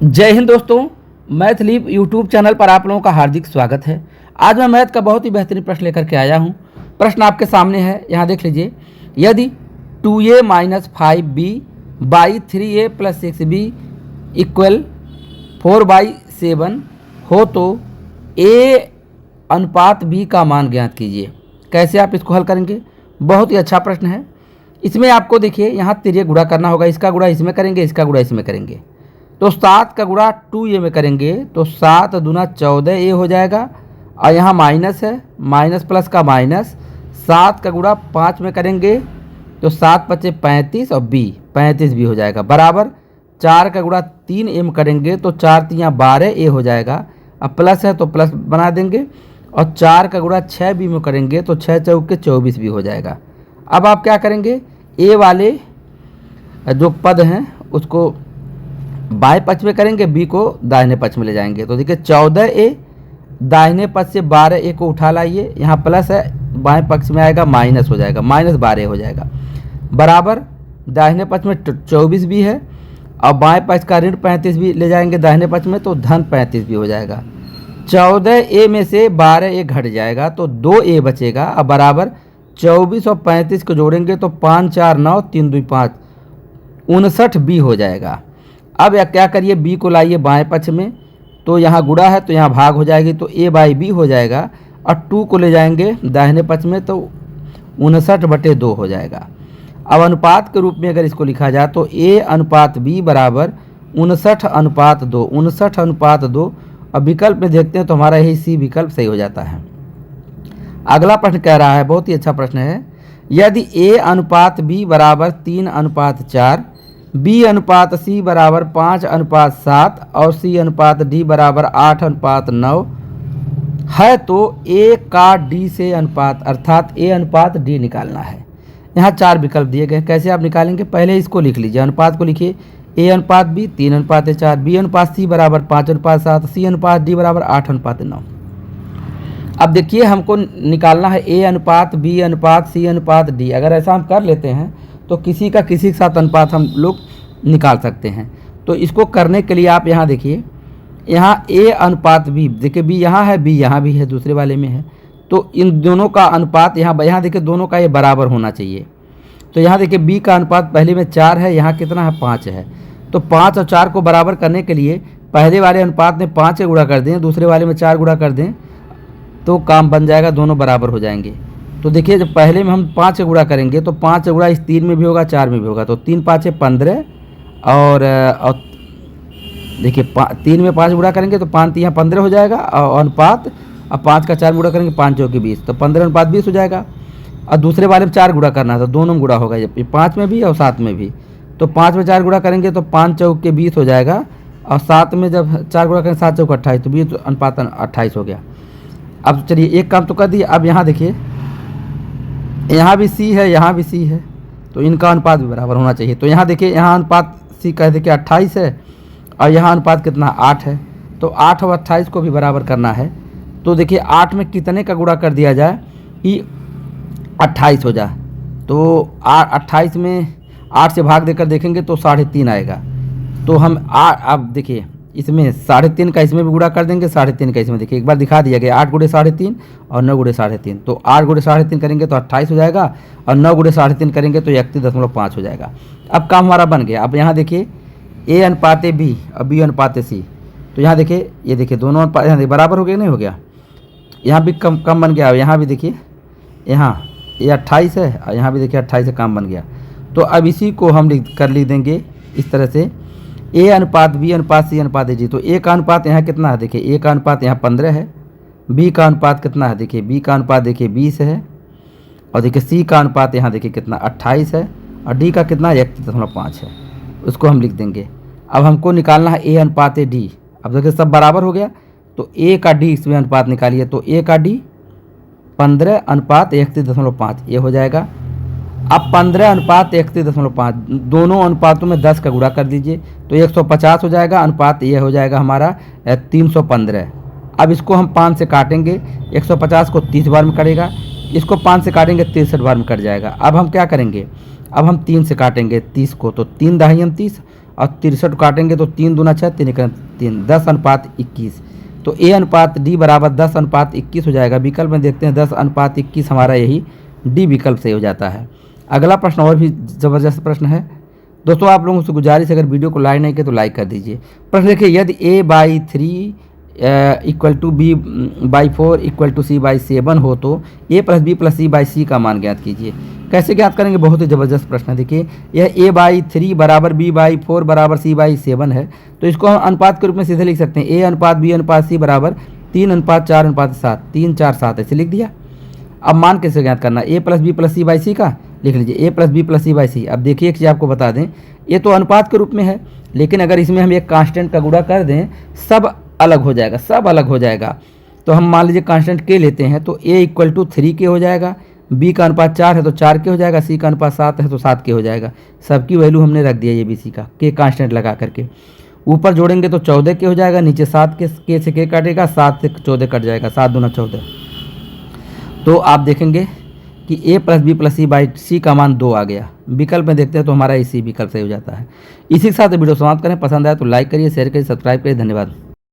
जय हिंद दोस्तों, math leap YouTube channel पर आप लोगों का हार्दिक स्वागत है। आज मैं मैथ का बहुत ही बेहतरीन प्रश्न लेकर के आया हूँ। प्रश्न आपके सामने है, यहाँ देख लीजिए। यदि 2a - 5b by 3a + 6b equal 4/7 हो तो a अनुपात b का मान ज्ञात कीजिए। कैसे आप इसको हल करेंगे? बहुत ही अच्छा प्रश्न है। इसमें आपको देखिए, यहाँ तिर्यक गुणा करना होगा। इसका गुणा इसमें करेंगे, इसका गुणा इसमें करेंगे। तो 7 का गुणा 2a में करेंगे तो 7 दूना 14a हो जाएगा। और यहाँ माइनस है, माइनस प्लस का माइनस। 7 का गुणा 5 में करेंगे तो 7 × 5 = 35 और b 35b हो जाएगा। बराबर 4 का गुणा 3a में करेंगे तो 4 × 3 = 12a हो जाएगा। अब प्लस है तो प्लस बना देंगे। और 4 का गुणा 6b में करेंगे तो 6 × 4 = 24b हो जाएगा। अब आप क्या करेंगे, a वाले जो पद हैं उसको बाएं पक्ष में करेंगे, b को दाहिने पक्ष में ले जाएंगे। तो देखिए 14a दाहिने पक्ष से 12a को उठा लाइए। यहाँ प्लस है, बाएं पक्ष में आएगा माइनस हो जाएगा, -12 हो जाएगा। बराबर दाहिने पक्ष में 24b है और बाएं पक्ष का ऋण 35b ले जाएंगे दाहिने पक्ष में तो धन 35b हो जाएगा। 14a में से 12a घट जाएगा तो 2a बचेगा। अब बराबर 24 और 35 को जोड़ेंगे तो 5 × 4 = 9, 3 × 2 = 5, 59b हो जाएगा। अब या क्या करिए, b को लाइए बाएं पक्ष में। तो यहाँ गुणा है तो यहाँ भाग हो जाएगी तो a/b हो जाएगा। और 2 को ले जाएंगे दाहिने पक्ष में तो 59/2 हो जाएगा। अब अनुपात के रूप में अगर इसको लिखा जाए तो a/b बराबर 59/2, 59/2। अब विकल्प में देखते हैं तो हमारा यही सी विकल्प सही हो जाता है। अगला प्रश्न कह रहा है, बहुत ही अच्छा प्रश्न है। यदि a/b बराबर 3/4, b/c बराबर 5/7 और c/d बराबर 8/9 है तो a का d से अनुपात अर्थात a/d निकालना है। यहाँ 4 विकल्प दिए गए। कैसे आप निकालेंगे? पहले इसको लिख लीजिए, अनुपात को लिखिए। a/b 3/4, b/c बराबर 5/7, c/d बराबर 8/9। अब देखिए, हमको निकालना है a/b/c/d। अगर ऐसा हम कर लेते हैं तो किसी का किसी के साथ अनुपात हम लोग निकाल सकते हैं। तो इसको करने के लिए आप यहाँ देखिए, यहाँ a/b, देखिए b यहाँ है, b यहाँ भी है, दूसरे वाले में है। तो इन दोनों का अनुपात यहाँ देखिए, दोनों का ये बराबर होना चाहिए। तो यहाँ देखिए b का अनुपात पहले में 4 है, यहाँ कितना है? 5 है। तो 5 और 4 को बराबर करने के लिए पहले वाले अनुपात में 5 से गुणा कर दें, दूसरे वाले में 4 गुणा कर दें तो काम बन जाएगा, दोनों बराबर हो जाएंगे। तो देखिए, जब पहले में हम 5 से गुणा करेंगे तो 5 से गुणा इस 3 में भी होगा, 4 में भी होगा। तो 3 × 5 = 15 और देखिए 3 में 5 गुणा करेंगे तो 5 × 3 = 15 हो जाएगा। और अनुपात अब 5 का 4 गुणा करेंगे, 5 × 4 = 20, तो 15/20 हो जाएगा। और दूसरे वाले में 4 गुणा करना है तो दोनों में गुणा होगा, ये 5 में भी और 7 में भी। तो 5 में 4 गुणा करेंगे तो 5 × 4 = 20 हो जाएगा। और 7 में जब 4 गुणा करेंगे 7 × 4 = 28, तो 20 अनुपात 28 हो गया। अब चलिए एक काम तो कर दिए। अब यहाँ देखिए, यहाँ भी c है, यहाँ भी c है, तो इनका अनुपात भी बराबर होना चाहिए। तो यहाँ देखिए, यहाँ अनुपात c कह देखिए 28 है और यहाँ अनुपात कितना 8 है। तो 8 और 28 को भी बराबर करना है। तो देखिए 8 में कितने का गुणा कर दिया जाए कि 28 हो जाए। तो 28 में 8 से भाग देकर देखेंगे तो 3.5 आएगा। तो हम अब देखिए, इसमें 3.5 का इसमें भी गुणा कर देंगे, 3.5 का इसमें। देखिए एक बार दिखा दिया गया, 8 × 3.5 और 9 × 3.5। तो 8 × 3.5 करेंगे तो 28 हो जाएगा और 9 × 3.5 करेंगे तो 31.5 हो जाएगा। अब काम हमारा बन गया। अब यहाँ देखिए a/b और b/c। तो यहाँ देखिए, ये देखिए दोनों अनुपात यहाँ बराबर हो गया, नहीं हो गया? यहाँ भी कम बन गया। यहाँ भी देखिए, यहाँ ये 28 है और यहाँ भी देखिए 28 से काम बन गया। तो अब इसी को हम लिख देंगे इस तरह से, a/b/c/d। तो a का अनुपात यहाँ कितना है? देखिए a का अनुपात यहाँ 15 है, b का अनुपात कितना है? देखिए b का अनुपात देखिए 20 है और देखिए c का अनुपात यहाँ देखिए कितना 28 है और d का कितना 31.5 है। उसको हम लिख देंगे। अब हमको निकालना है a/d। अब देखिए सब बराबर हो गया तो a का d इसमें अनुपात निकालिए। तो a का d 15/31.5 ये हो जाएगा। अब 15/31.5 दोनों अनुपातों में 10 का गुणा कर दीजिए तो 150 हो जाएगा। अनुपात ये हो जाएगा हमारा 315। अब इसको हम 5 से काटेंगे, 150 को 30 बार में कटेगा, इसको 5 से काटेंगे 63 बार में कट जाएगा। अब हम क्या करेंगे? अब हम 3 से काटेंगे 30 को, तो 3 × 30 और 63 काटेंगे तो 3 दूना 6, 3 एकम 3, 10:21। तो A अनुपात D बराबर 10:21 हो जाएगा। विकल्प में देखते हैं 10:21 हमारा यही D विकल्प से हो जाता है। अगला प्रश्न और भी ज़बरदस्त प्रश्न है दोस्तों, आप लोगों से गुजारिश, अगर वीडियो को लाइक नहीं किया तो लाइक कर दीजिए। प्रश्न देखिए, यदि A/3 equal to B/4 equal to C/7 हो तो A + B + C/C का मान ज्ञात कीजिए। कैसे ज्ञात करेंगे, बहुत ही ज़बरदस्त प्रश्न है। देखिए यह A/3 बराबर B/4 बराबर C/7 है, तो इसको हम अनुपात के रूप में सीधे लिख सकते हैं। A/B/C बराबर 3:4:7, 3 4 7 ऐसे लिख दिया। अब मान कैसे ज्ञात करना, A + B + C/C का लिख लीजिए, A + B + C/C। अब देखिए एक चीज़ आपको बता दें, ये तो अनुपात के रूप में है, लेकिन अगर इसमें हम एक कांस्टेंट का गुणा कर दें सब अलग हो जाएगा, सब अलग हो जाएगा। तो हम मान लीजिए कांस्टेंट के लेते हैं, तो A = 3 के हो जाएगा, B का अनुपात 4 है तो 4 के हो जाएगा, C का अनुपात 7 है तो 7 के हो जाएगा। सबकी वैल्यू हमने रख दिया ABC का के कांस्टेंट लगा करके। ऊपर जोड़ेंगे तो 14 के हो जाएगा, नीचे 7 के से के काटेगा, 7 से 14 कट जाएगा, 7 दूना 14। तो आप देखेंगे कि A + B + C/C का मान 2 आ गया। विकल्प में देखते हैं तो हमारा इसी विकल्प से हो जाता है। इसी के साथ वीडियो समाप्त करें। पसंद आया तो लाइक करिए, शेयर करिए, सब्सक्राइब करिए। धन्यवाद।